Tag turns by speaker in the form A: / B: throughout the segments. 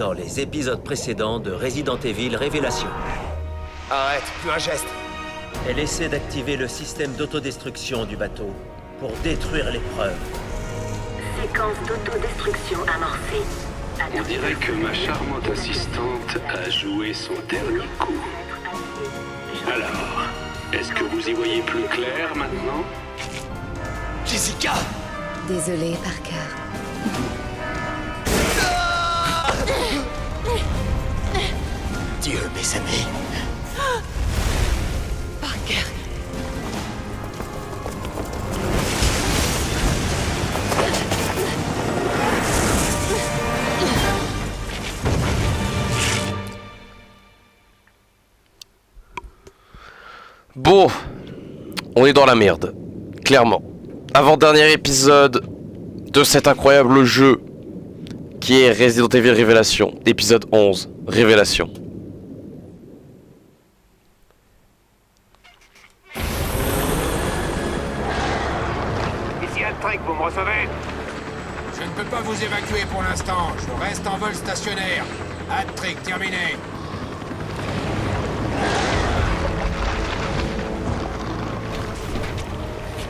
A: dans les épisodes précédents de Resident Evil Révélation.
B: Arrête, plus un geste.
A: Elle essaie d'activer le système d'autodestruction du bateau pour détruire les preuves.
C: Séquence d'autodestruction amorcée.
D: On dirait que ma charmante assistante a joué son dernier coup. Alors, est-ce que vous y voyez plus clair maintenant?
B: Jessica!
E: Désolé, Parker.
B: Dieu, mes amis.
E: Parker.
F: Bon, on est dans la merde, clairement. Avant-dernier épisode de cet incroyable jeu qui est Resident Evil Révélation, épisode 11, Révélation.
D: Ici Altric, vous me recevez?
G: Je ne peux pas vous évacuer pour l'instant. Je reste en vol stationnaire. Hat-trick terminé.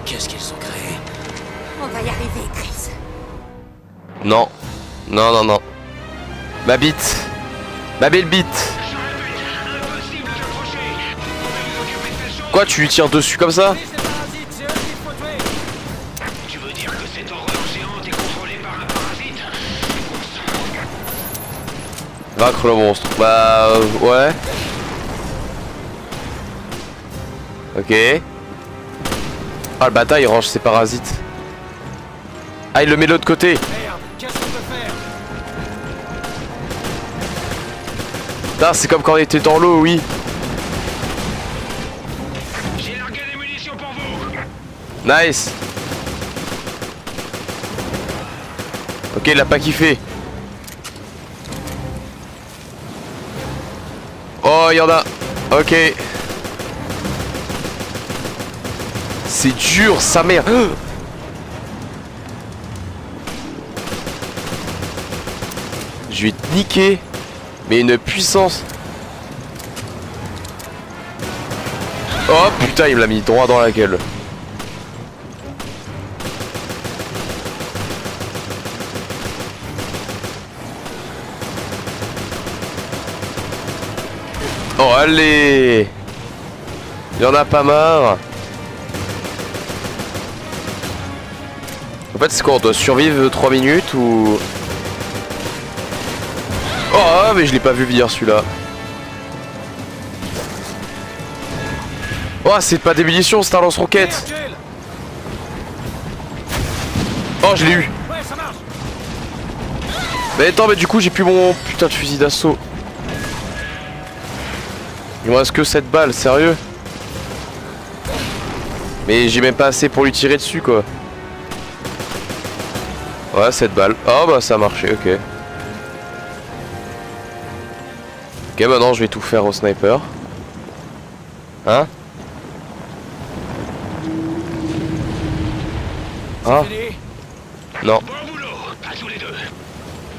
B: Qu'est-ce qu'ils ont créé?
E: On va y arriver, Chris.
F: Non, non, non, non. Ma bite, ma belle bite. Quoi, tu lui tires dessus comme ça?
D: Tu veux dire que cette horreur géante est contrôlée par un parasite?
F: Vaincre le monstre. Bah, ouais. Ok. Ah, le bâtard il range ses parasites. Ah, il le met de l'autre côté.
G: Merde, qu'est-ce qu'on peut faire?
F: Putain, c'est comme quand on était dans l'eau, oui.
D: J'ai largué des munitions pour vous!
F: Nice. Ok, il a pas kiffé. Oh, il y en a. Ok. C'est dur, sa mère. Je vais te niquer. Mais une puissance. Oh putain, il me l'a mis droit dans la gueule. Oh allez. Il y en a pas marre. En fait c'est quoi, on doit survivre 3 minutes ou... Oh mais je l'ai pas vu venir celui-là. Oh c'est pas des munitions, c'est un lance-roquette. Oh je l'ai eu.
G: Ouais, ça marche.
F: Mais attends, mais du coup j'ai plus mon putain de fusil d'assaut. Il me reste que 7 balles, sérieux? Mais j'ai même pas assez pour lui tirer dessus quoi. Ouais, 7 balles. Oh bah ça a marché, ok. Ok, maintenant je vais tout faire au sniper. Hein? Ah?
G: Fini.
F: Non.
D: Bon boulot, à tous les deux.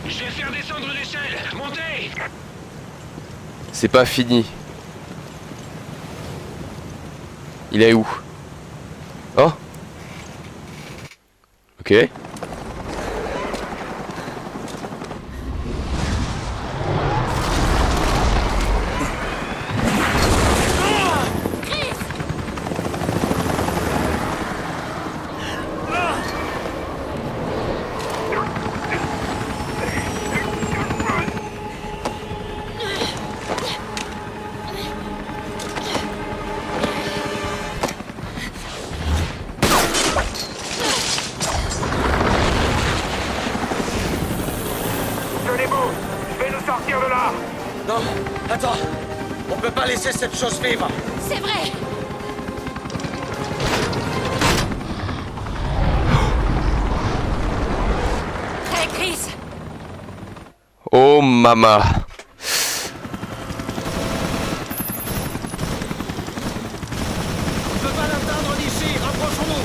D: Je vais faire descendre l'échelle. Montez!
F: C'est pas fini. Il est où? Oh? Ok.
D: Tenez-vous! Je vais nous sortir de là!
B: Non, attends. On peut pas laisser cette chose vivre.
E: C'est vrai. Hey, Chris.
F: Oh mama.
G: On peut pas l'atteindre d'ici. Rapprochons-nous.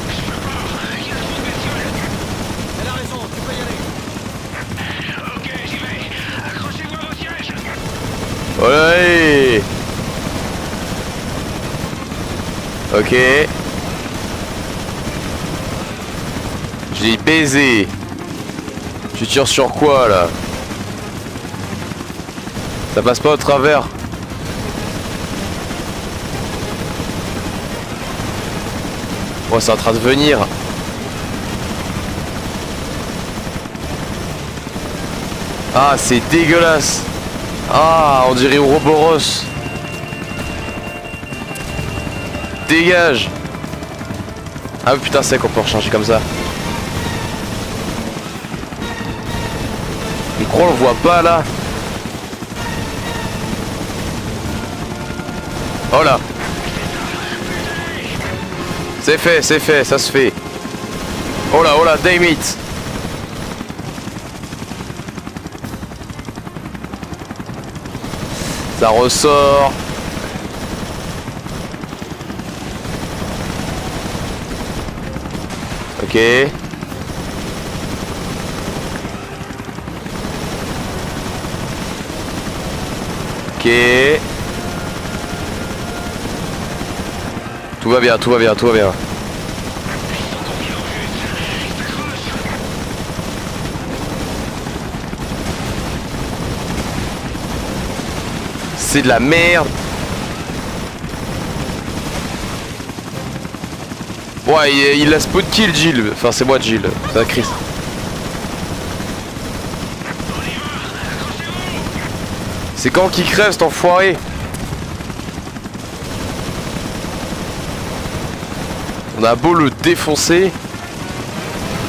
D: Je peux pas, il y a trop de bestioles!
G: Elle a raison, tu peux y aller.
D: Ok, j'y vais!
F: Ok. J'ai baisé. Tu tires sur quoi là? Ça passe pas au travers. Oh, c'est en train de venir. Ah, c'est dégueulasse. Ah, on dirait Ouroboros. Dégage. Ah putain, c'est qu'on peut recharger comme ça. Le croc on le voit pas là. Oh là. C'est fait, ça se fait. Oh là, damn it. Ça ressort. Ok. Ok. Tout va bien, tout va bien, tout va bien. C'est de la merde. Ouais, il a spot kill Jill. Enfin, c'est moi Jill. C'est Chris. C'est quand qu'il crève cet enfoiré? On a beau le défoncer.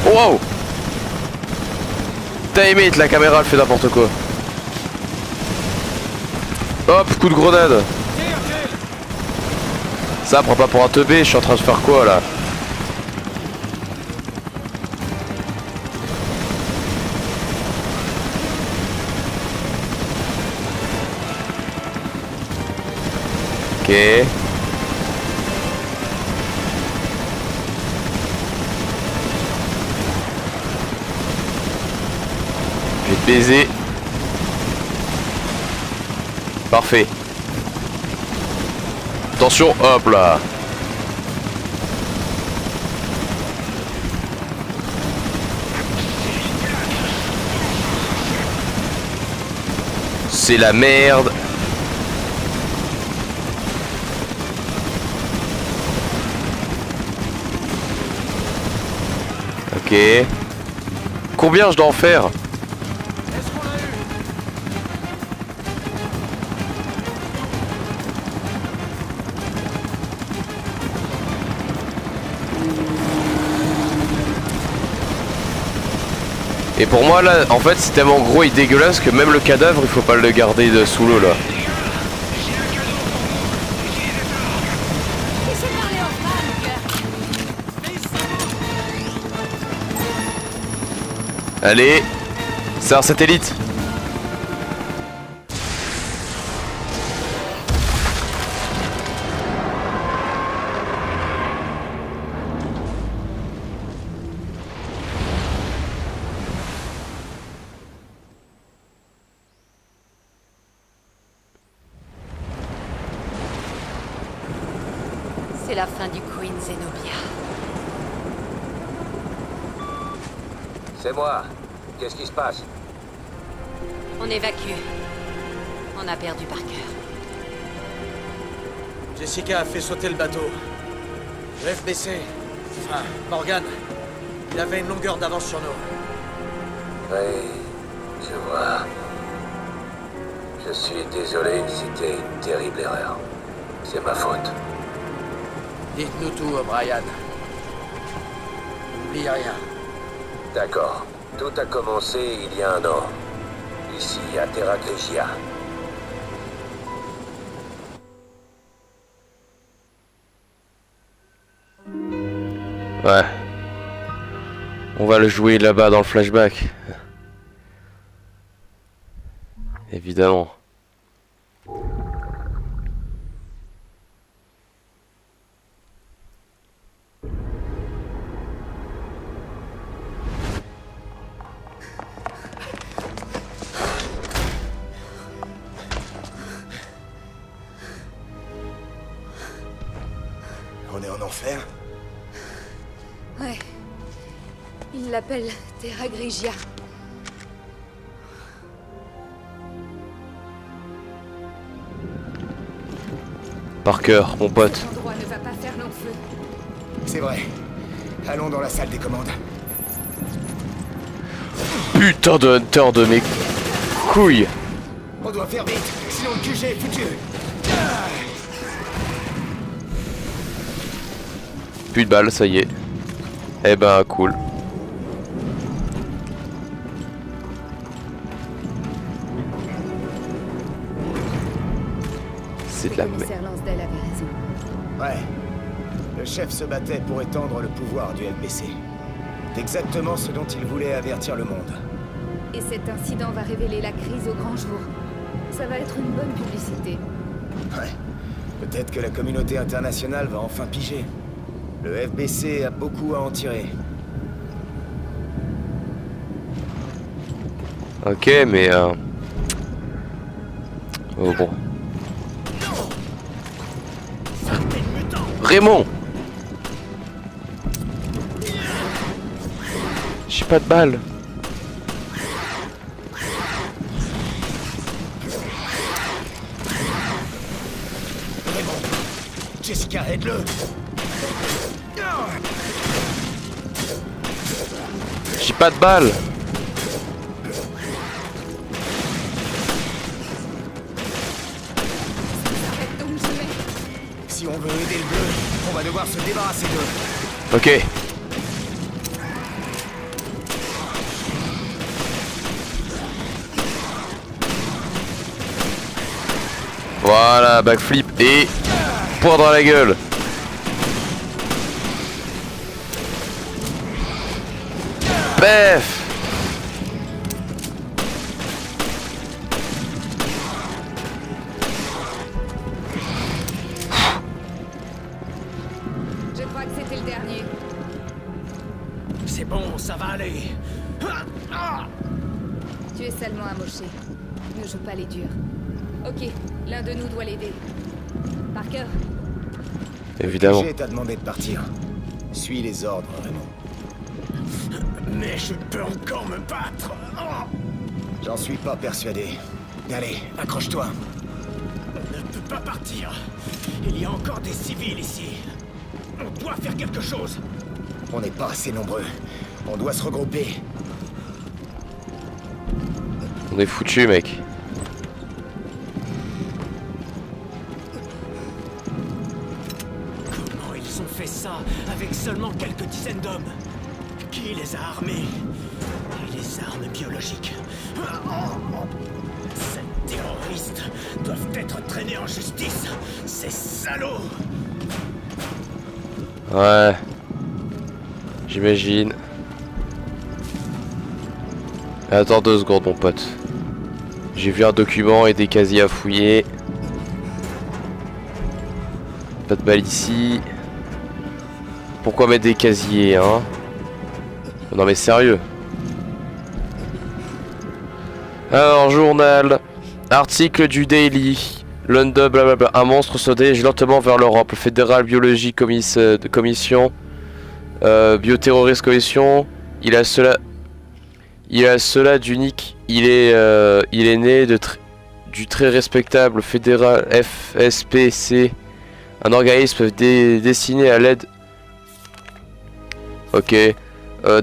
F: Wow! Time it, la caméra elle fait n'importe quoi. Hop, coup de grenade. Ça prend pas pour un teubé, je suis en train de faire quoi là? Ok. Je vais te baiser. Parfait. Attention, hop là. C'est la merde. Ok. Combien je dois en faire? Et pour moi là, en fait c'est tellement gros et dégueulasse que même le cadavre il faut pas le garder sous l'eau là. Allez, c'est un satellite.
E: C'est la fin du Queen Zenobia.
B: C'est moi. Qu'est-ce qui se passe?
E: On évacue. On a perdu Parker.
B: Jessica a fait sauter le bateau. Le FBC, enfin, Morgan, il avait une longueur d'avance sur nous.
H: Oui, je vois. Je suis désolé, c'était une terrible erreur. C'est ma faute.
B: Dites-nous tout, O'Brien. N'oublie rien.
H: D'accord. Tout a commencé il y a 1 an. Ici, à Terra Grigia.
F: Ouais. On va le jouer là-bas dans le flashback. Évidemment.
I: On est l'enfer?
E: Ouais. Il l'appelle Terra Grigia.
F: Parker, mon pote.
E: Cet endroit ne va pas faire long feu.
I: C'est vrai. Allons dans la salle des commandes.
F: Putain de Hunter de mes couilles.
I: On doit faire vite, sinon le QG est foutu.
F: Plus de balles, ça y est. Eh ben, cool. C'est de la merde.
E: Lansdale avait raison.
I: Ouais. Le chef se battait pour étendre le pouvoir du FBC. C'est exactement ce dont il voulait avertir le monde.
E: Et cet incident va révéler la crise au grand jour. Ça va être une bonne publicité.
I: Ouais. Peut-être que la communauté internationale va enfin piger. Le FBC a beaucoup à en tirer.
F: Ok, mais oh bon. Raymond! J'ai pas de balles.
I: Raymond, Jessica, aide-le.
F: J'ai pas de balles.
I: Si on veut aider le bleu, on va devoir se débarrasser d'eux.
F: Ok. Voilà, backflip et point dans la gueule. Bef.
E: Je crois que c'était le dernier.
B: C'est bon, ça va aller.
E: Tu es seulement amoché. Ne joue pas les durs. Ok, l'un de nous doit l'aider. Parker,
F: Évidemment.
I: J'ai t'a demandé de partir. Suis les ordres, Raymond.
B: Mais je peux encore me battre.
I: J'en suis pas persuadé. Allez, accroche-toi.
B: On ne peut pas partir. Il y a encore des civils ici. On doit faire quelque chose.
I: On n'est pas assez nombreux. On doit se regrouper.
F: On est foutu, mec.
B: Comment ils ont fait ça avec seulement quelques dizaines d'hommes? Qui les a armés? Et les armes biologiques. Ces terroristes doivent être traînés en justice. Ces salauds!
F: Ouais. J'imagine. Attends 2 secondes, mon pote. J'ai vu un document et des casiers à fouiller. Pas de balle ici. Pourquoi mettre des casiers, hein? Non mais sérieux. Alors, journal. Article du Daily. London, blablabla. Un monstre se dirige lentement vers l'Europe. Le fédéral biologie commission. Bioterroriste commission. Il a cela d'unique. Il est né du très respectable fédéral FSPC. Un organisme destiné à l'aide. Ok.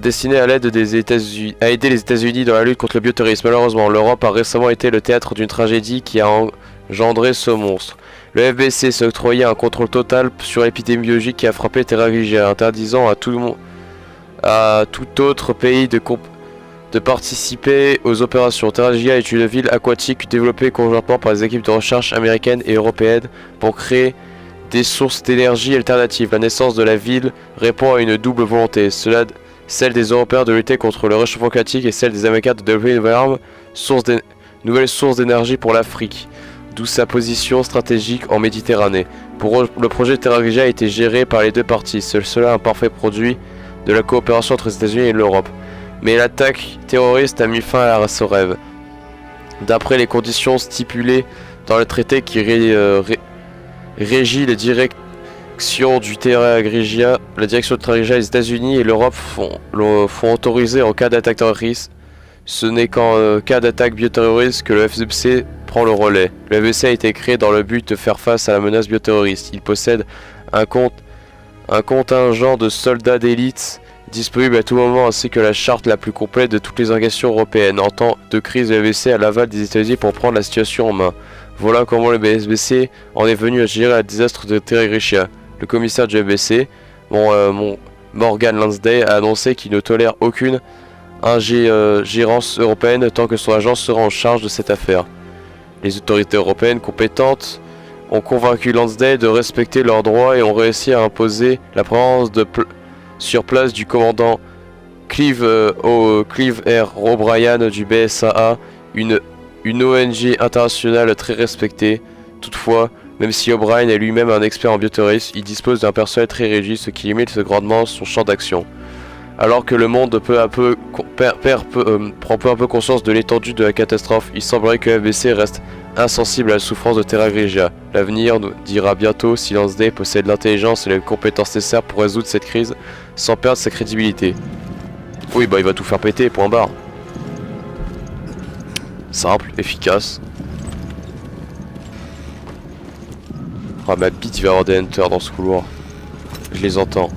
F: Destiné à l'aide des États-Unis, à aider les États-Unis dans la lutte contre le bioterrorisme. Malheureusement, l'Europe a récemment été le théâtre d'une tragédie qui a engendré ce monstre. Le FBC s'est octroyé un contrôle total sur l'épidémie biologique qui a frappé Terra Grigia, interdisant à tout autre pays de participer aux opérations. Terra Grigia est une ville aquatique développée conjointement par les équipes de recherche américaines et européennes pour créer des sources d'énergie alternatives. La naissance de la ville répond à une double volonté, celle des Européens de lutter contre le réchauffement climatique et celle des Américains de développer une nouvelle source d'énergie pour l'Afrique, d'où sa position stratégique en Méditerranée. Le projet Terra Grigia a été géré par les deux parties, cela un parfait produit de la coopération entre les États-Unis et l'Europe. Mais l'attaque terroriste a mis fin à ce rêve. D'après les conditions stipulées dans le traité qui régit direction du Terra Grigia, la direction de Terra Grigia, les États-Unis et l'Europe font autoriser en cas d'attaque terroriste. Ce n'est qu'en cas d'attaque bioterroriste que le FBC prend le relais. Le FBC a été créé dans le but de faire face à la menace bioterroriste. Il possède un contingent de soldats d'élite disponible à tout moment ainsi que la charte la plus complète de toutes les organisations européennes. En temps de crise, le FBC a l'aval des États-Unis pour prendre la situation en main. Voilà comment le FBC en est venu à gérer le désastre de Terra Grigia. Le commissaire du FBC, Morgan Lansday, a annoncé qu'il ne tolère aucune ingérence européenne tant que son agence sera en charge de cette affaire. Les autorités européennes compétentes ont convaincu Lansday de respecter leurs droits et ont réussi à imposer la présence sur place du commandant Clive R. O'Brien du BSAA, une ONG internationale très respectée. Toutefois, même si O'Brien est lui-même un expert en bioterrorisme, il dispose d'un personnel très réduit, ce qui limite grandement son champ d'action. Alors que le monde peu à peu prend peu à peu conscience de l'étendue de la catastrophe, il semblerait que FBC reste insensible à la souffrance de Terra Grigia. L'avenir nous dira bientôt si Lansday possède l'intelligence et les compétences nécessaires pour résoudre cette crise sans perdre sa crédibilité. Oui, bah il va tout faire péter, point barre. Simple, efficace. Ah, ma bite, il va y avoir des hunters dans ce couloir. Je les entends.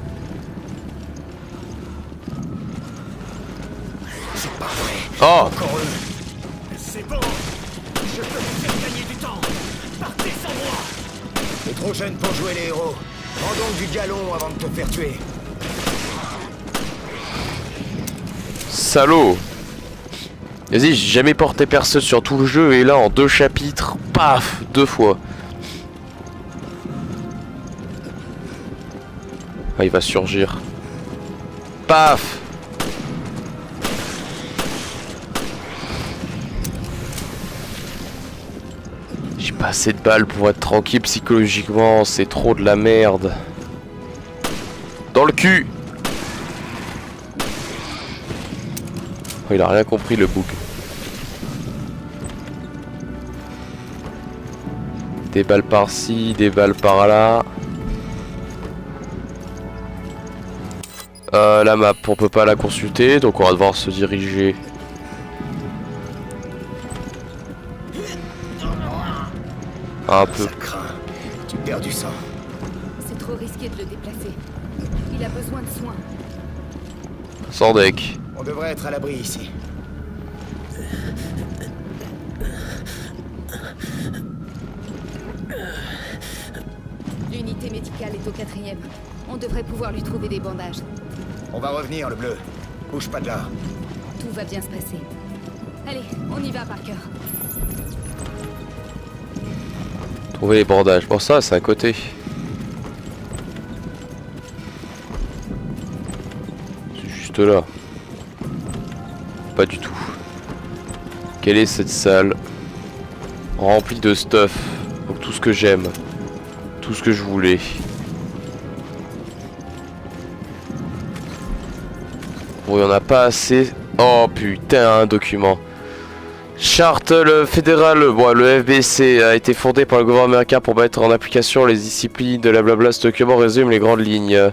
F: Oh!
I: Encore eux. C'est bon. Je peux vous faire gagner du temps. Partez sans moi. T'es trop jeune pour jouer les héros. Prends donc du galon avant de te faire tuer.
F: Salaud! Vas-y, j'ai jamais porté personne sur tout le jeu et là en 2 chapitres, paf, 2 fois. Ah, il va surgir. Paf! J'ai pas assez de balles pour être tranquille psychologiquement, c'est trop de la merde. Dans le cul! Oh, il a rien compris le bouc. Des balles par-ci, des balles par-là. La map, on peut pas la consulter, donc on va devoir se diriger. Un peu.
I: Ça craint. Tu perds du sang.
E: C'est trop risqué de le déplacer. Il a besoin de soins.
F: Sans deck.
I: On devrait être à l'abri ici.
E: L'unité médicale est au 4e. On devrait pouvoir lui trouver des bandages.
I: On va revenir, le bleu. Bouge pas de là.
E: Tout va bien se passer. Allez, on y va, Parker.
F: Trouver les bandages. Bon, ça, c'est à côté. C'est juste là. Pas du tout. Quelle est cette salle? Remplie de stuff. Donc tout ce que j'aime. Tout ce que je voulais. Bon, il y en a pas assez. Oh putain, un document. Charte fédérale, bon, le FBC a été fondé par le gouvernement américain pour mettre en application les disciplines de la blabla. Ce document résume les grandes lignes.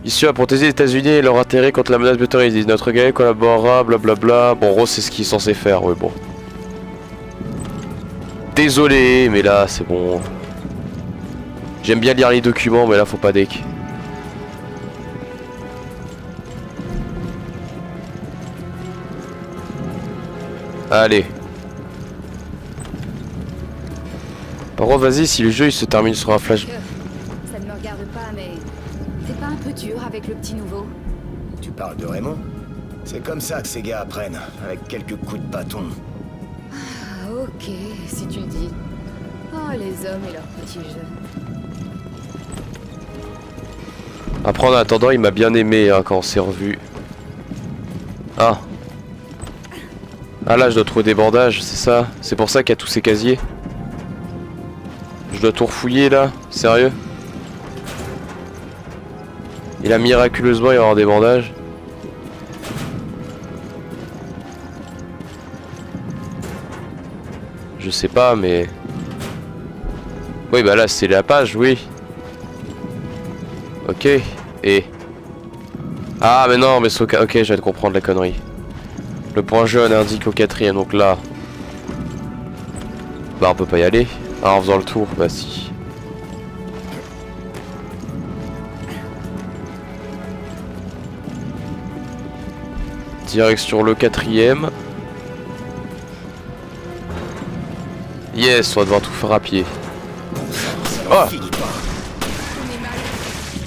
F: Issu à protéger les États-Unis et leur intérêt contre la menace bioterroriste. Notre gars collaborera, blablabla. Bon, Rose, c'est ce qu'il est censé faire, oui, bon. Désolé, mais là, c'est bon. J'aime bien lire les documents, mais là, faut pas deck. Allez. Par contre, vas-y, si le jeu il se termine sur un flash.
E: Ça ne me regarde pas, mais c'est pas un peu dur avec le petit nouveau?
I: Tu parles de Raymond? C'est comme ça que ces gars apprennent, avec quelques coups de bâton.
E: Ah, ok, si tu le dis. Oh, les hommes et leurs petits jeux.
F: Après, en attendant, il m'a bien aimé hein, quand on s'est revu. Ah. Ah là, je dois trouver des bandages, c'est ça? C'est pour ça qu'il y a tous ces casiers? Je dois tout refouiller là? Sérieux? Et là, miraculeusement, il va y avoir des bandages. Je sais pas, mais... Oui, bah là, c'est la page, oui. Ok, et... Ah mais non, mais c'est ok, je viens de comprendre la connerie. Le point jaune indique au 4ème, donc là... Bah on peut pas y aller. Ah, en faisant le tour, bah si. Direction le 4ème. Yes, on va devoir tout faire à pied. Oh!
E: On est mal.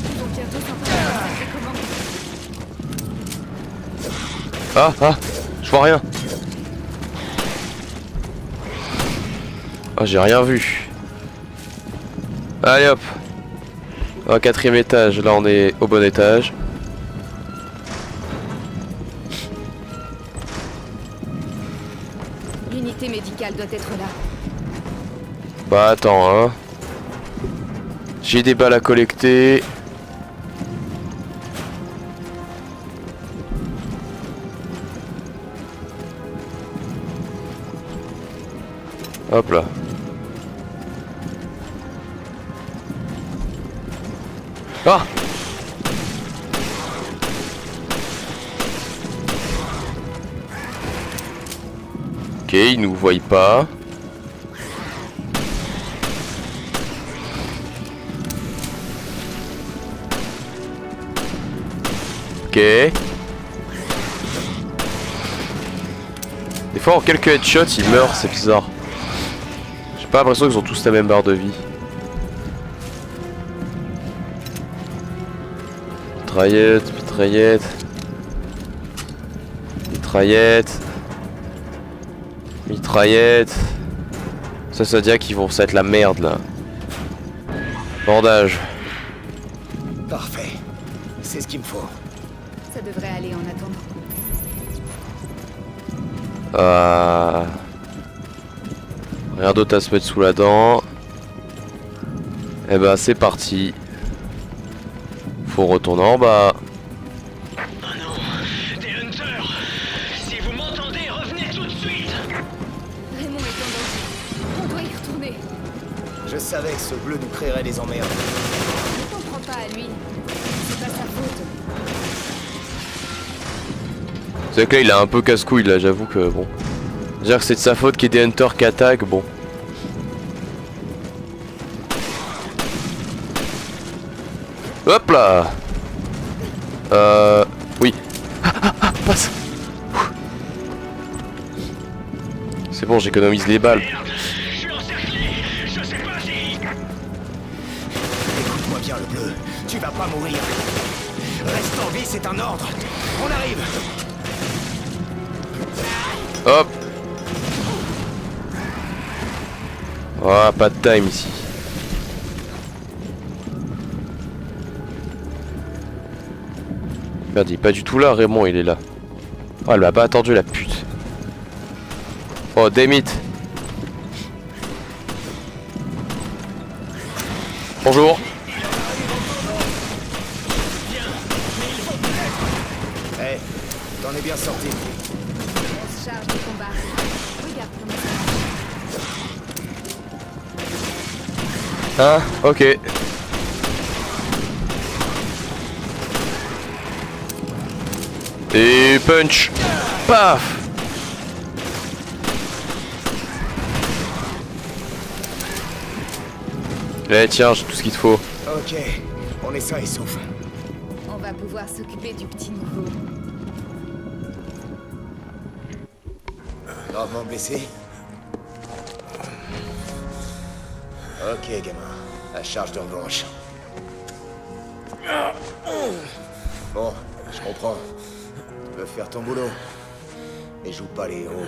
E: Ils vont bientôt s'en prendre.
F: Ah, je vois rien. Oh, j'ai rien vu. Allez hop. Au 4ème étage, là on est au bon étage.
E: L'unité médicale doit être là.
F: Bah attends, hein. J'ai des balles à collecter. Hop là. Ah! Ok, ils nous voient pas. Ok. Des fois en quelques headshots ils meurent, c'est bizarre. J'ai pas l'impression qu'ils ont tous la même barre de vie. Mitraillette, mitraillette. Mitraillette. Mitraillette. Ça veut dire qu'ils vont être la merde là. Bandage.
I: Parfait. C'est ce qu'il me faut.
E: Ça devrait aller en attendant.
F: Rien d'autre à se mettre sous la dent. Et ben c'est parti. Faut retourner en bas.
J: Oh non, des hunters! Si vous m'entendez, revenez tout de suite!
E: Raymond est en danger. On doit y retourner.
I: Je savais que ce bleu nous créerait des emmerdes.
E: Ne t'en prends pas à lui. C'est pas sa faute.
F: C'est que là il a un peu casse-couille là, j'avoue que bon. Dire que c'est de sa faute qu'il y ait des hunters qui attaquent, bon. Hop là. Oui. Passe. C'est bon, j'économise les balles.
J: Merde, je suis encerclé! Je sais pas si...
I: Écoute-moi bien, le bleu. Tu vas pas mourir. Reste en vie, c'est un ordre. On arrive.
F: Hop. Ah, pas de time ici. Merde, il est pas du tout là, Raymond, il est là. Oh, elle m'a pas attendu, la pute. Oh, damn it. Bonjour.
I: Eh, t'en es bien sorti.
E: On se charge du combat. Regarde comment ça
F: Hein, ok. Et punch. Paf. Eh tiens, j'ai tout ce qu'il te faut.
I: Ok, on est sain et sauf.
E: on va pouvoir s'occuper du petit nouveau.
I: Gravement blessé? Ok, gamin. À charge de revanche. Bon, je comprends. Tu veux faire ton boulot. Mais joue pas les héros.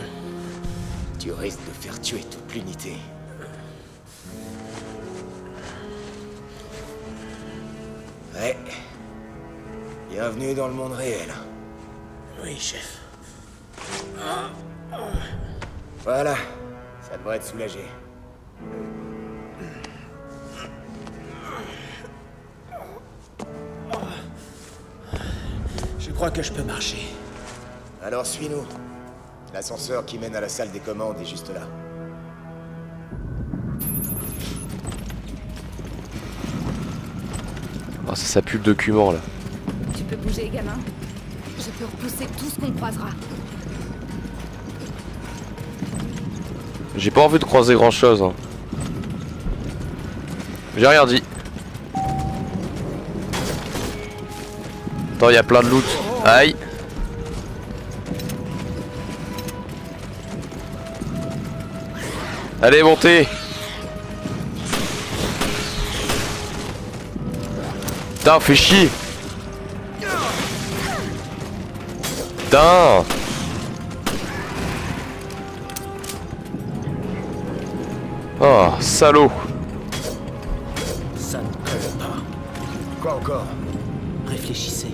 I: Tu risques de faire tuer toute l'unité. Ouais. Bienvenue dans le monde réel.
B: Oui, chef.
I: Voilà. Ça devrait être soulagé.
B: Je crois que je peux marcher.
I: Alors suis-nous. L'ascenseur qui mène à la salle des commandes est juste là.
F: Oh, ça pue le document là.
E: Tu peux bouger, gamin. Je peux repousser tout ce qu'on croisera.
F: J'ai pas envie de croiser grand chose. Hein. J'ai rien dit. Attends, il y a plein de loot. Aïe. Allez, montez. Putain, fais chier. Putain. Oh, salaud.
A: Ça ne colle pas.
I: Quoi encore?
A: Réfléchissez.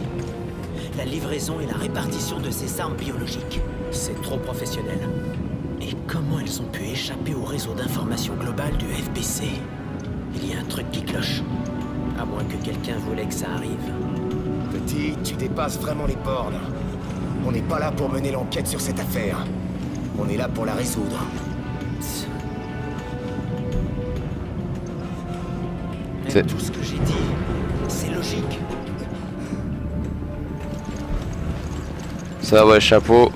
A: La livraison et la répartition de ces armes biologiques, c'est trop professionnel. Et comment elles ont pu échapper au réseau d'information globale du FBC? Il y a un truc qui cloche. À moins que quelqu'un voulait que ça arrive.
I: Petit, tu dépasses vraiment les bornes. On n'est pas là pour mener l'enquête sur cette affaire. On est là pour la résoudre.
A: Même tout ce que j'ai dit, c'est logique.
F: Ça, ouais, chapeau.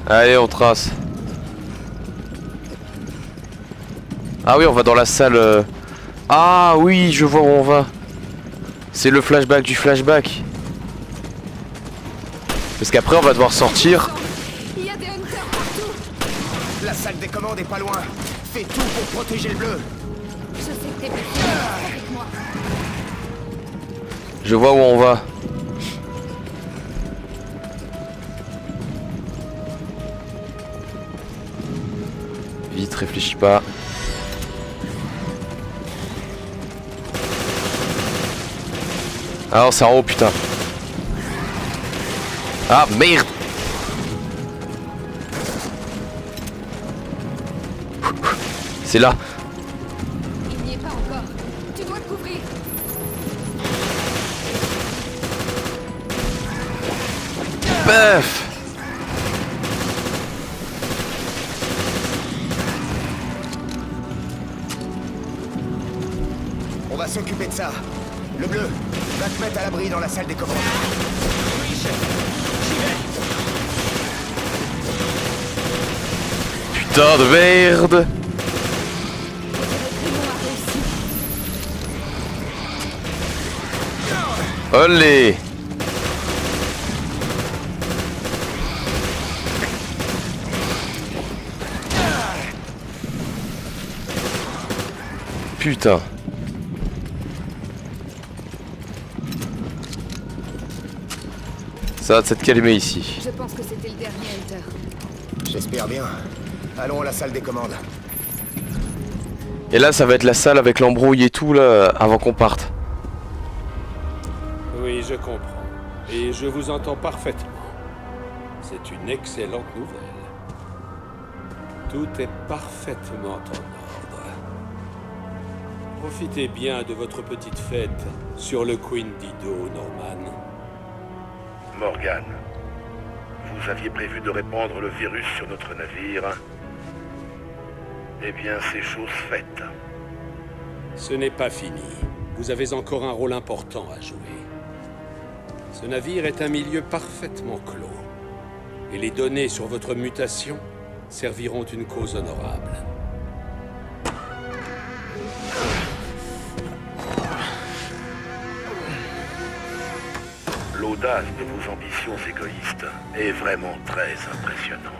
F: Allez, on trace. Ah oui, on va dans la salle. Ah oui, je vois où on va. C'est le flashback du flashback. Parce qu'après, on va devoir sortir.
E: Il y a des hunters partout.
I: La salle des commandes est pas loin. Fais tout pour protéger le bleu.
E: Je sais que t'es bien avec moi.
F: Je vois où on va. Vite, réfléchis pas. Ah non, c'est en haut, putain. Ah merde. C'est là.
E: Il n'y est pas encore. Tu dois te couvrir.
F: Baf.
I: On va s'occuper de ça. Le bleu, va te mettre à l'abri dans la salle des commandes. Oui, chef. J'y vais.
F: Putain de merde. Olé. Putain. Ça va de s'être calmé ici.
E: Je pense que c'était le dernier hunter.
I: J'espère bien. Allons à la salle des commandes.
F: Et là, ça va être la salle avec l'embrouille et tout là, avant qu'on parte.
K: Oui, je comprends. Et je vous entends parfaitement. C'est une excellente nouvelle. Tout est parfaitement en ordre. Profitez bien de votre petite fête sur le Queen Dido, Norman.
L: Morgan, vous aviez prévu de répandre le virus sur notre navire. Eh bien, c'est chose faite.
K: Ce n'est pas fini. Vous avez encore un rôle important à jouer. Ce navire est un milieu parfaitement clos. Et les données sur votre mutation serviront une cause honorable.
L: L'audace de vos ambitions égoïstes est vraiment très impressionnante.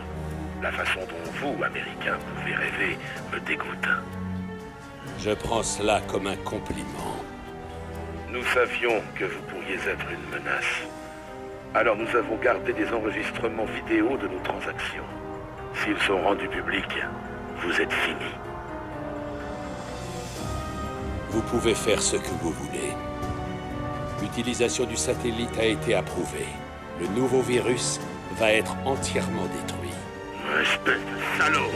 L: La façon dont vous, Américains, pouvez rêver me dégoûte.
K: Je prends cela comme un compliment.
L: Nous savions que vous pourriez être une menace. Alors nous avons gardé des enregistrements vidéo de nos transactions. S'ils sont rendus publics, vous êtes finis.
K: Vous pouvez faire ce que vous voulez. L'utilisation du satellite a été approuvée. Le nouveau virus va être entièrement détruit.
L: Espèce de salaud!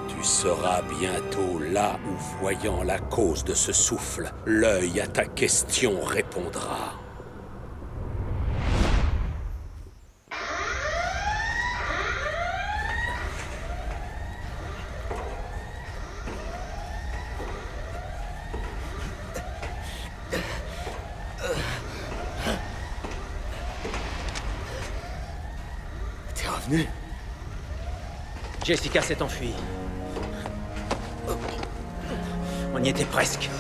K: Tu sera bientôt là où, voyant la cause de ce souffle, l'œil à ta question répondra.
I: T'es revenu?
A: Jessica s'est enfuie. On y était presque.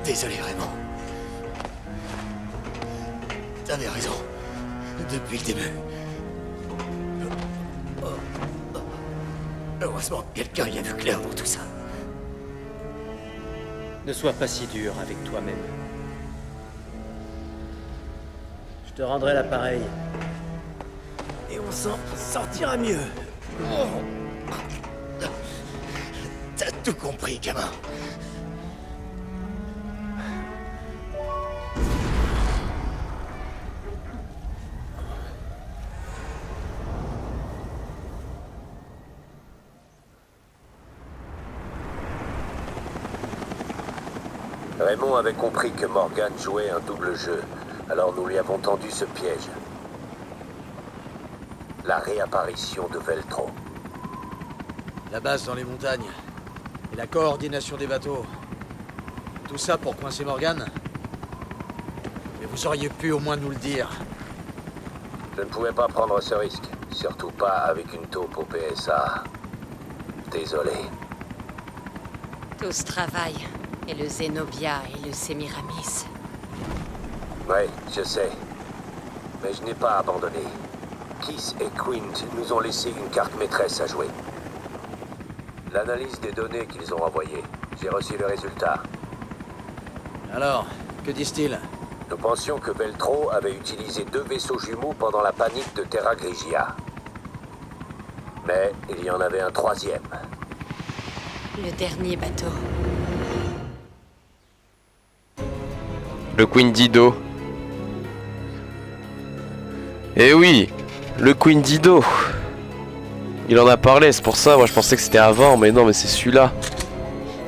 I: Désolé, vraiment. T'avais raison. Depuis le début. Heureusement, quelqu'un y a vu clair dans tout ça.
A: Ne sois pas si dur avec toi-même. Je te rendrai l'appareil. Et on s'en sortira mieux.
I: T'as tout compris, gamin.
H: Raymond avait compris que Morgan jouait un double jeu, alors nous lui avons tendu ce piège. La réapparition de Veltro.
B: La base dans les montagnes. Et la coordination des bateaux. Tout ça pour coincer Morgan? Mais vous auriez pu au moins nous le dire.
H: Je ne pouvais pas prendre ce risque, surtout pas avec une taupe au PSA. Désolé.
M: Tout ce travail, et le Zenobia et le Semiramis.
H: Ouais, je sais. Mais je n'ai pas abandonné. Keith et Quint nous ont laissé une carte maîtresse à jouer. L'analyse des données qu'ils ont envoyées. J'ai reçu le résultat.
B: Alors, que disent-ils?
H: Nous pensions que Veltro avait utilisé 2 vaisseaux jumeaux pendant la panique de Terra Grigia. Mais il y en avait un 3e.
M: Le dernier bateau.
F: Le Queen Dido. Eh oui, le Queen Dido. Il en a parlé, c'est pour ça, moi je pensais que c'était avant, mais non, mais c'est celui-là.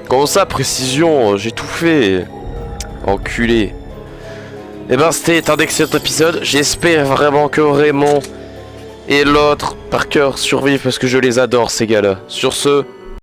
F: Comment ça, précision? J'ai tout fait. Enculé. Eh ben, c'était un excellent épisode. J'espère vraiment que Raymond et l'autre Parker survivent parce que je les adore, ces gars-là. Sur ce,